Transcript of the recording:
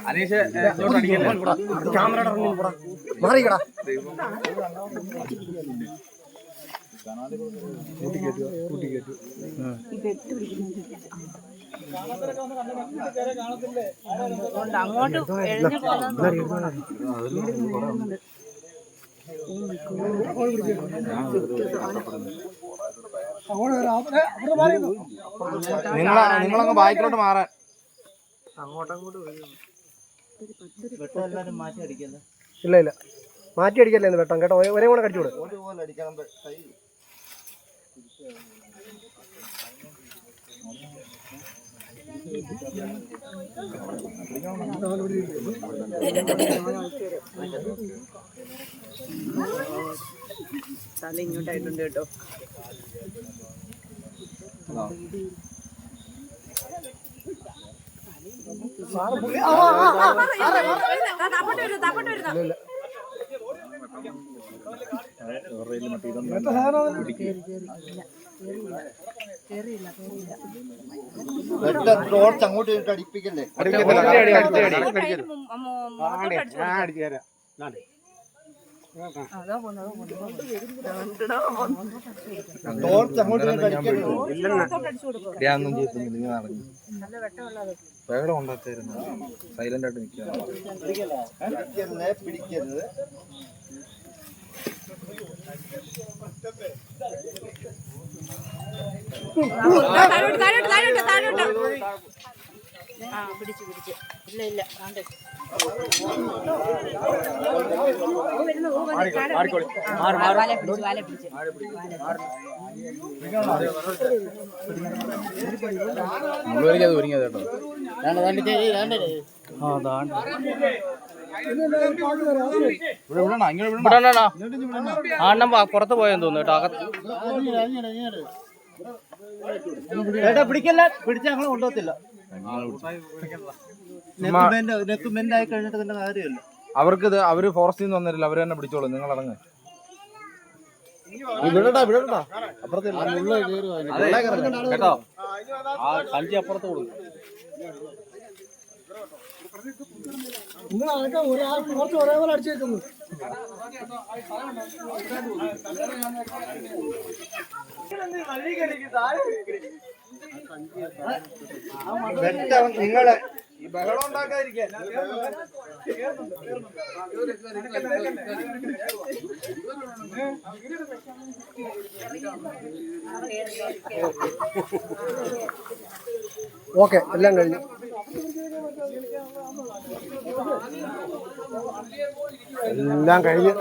Aneesh camera മാറിക്കടാ. അങ്ങോട്ട് നിങ്ങളങ്ങ് ബാക്കിലോട്ട് മാറാൻ. ഇല്ല ഇല്ല മാറ്റി അടിക്കല്ലേ വെട്ടം കേട്ടോ. ഒരേ കൂടെ കടിച്ചൂടെ. തല ഇങ്ങോട്ടായിട്ടുണ്ട് കേട്ടോ. അങ്ങോട്ട് അടിപ്പിക്കല്ലേ. വേഗം ഉണ്ടായിരുന്നു. സൈലന്റ് ആയിട്ട് നിൽക്കുക. പിടിക്കരുത്. പിടിച്ചു ഇല്ല ഇല്ല മുഴുവനിക്കത് ഒരുങ്ങിയത് കേട്ടോ. ആണ്ണം പുറത്ത് പോയെന്ന് തോന്നുന്നു കേട്ടോ. ചേട്ടാ പിടിക്കല്ല. പിടിച്ച ഞങ്ങൾ കൊണ്ടുപോകത്തില്ല. നെക്കുമെന്റായി കഴിഞ്ഞിട്ട് തന്നെ കാര്യമല്ല. അവര് ഫോറസ്റ്റിൽ നിന്ന് വന്നിട്ടില്ല. അവര് തന്നെ പിടിച്ചോളൂ. നിങ്ങൾ ഇറങ്ങ്. വിടട്ടാ അപ്പുറത്ത് കേട്ടോ. ആ കഞ്ചി അപ്പുറത്ത് കൊടുക്കും. ഒരേപോലെ അടിച്ചേക്കുന്നു. നിങ്ങളെ ഈ ബഹളം ഉണ്ടാക്കാതിരിക്കാൻ. ഓക്കെ എല്ലാം കഴിഞ്ഞു. എല്ലാം കഴിഞ്ഞ്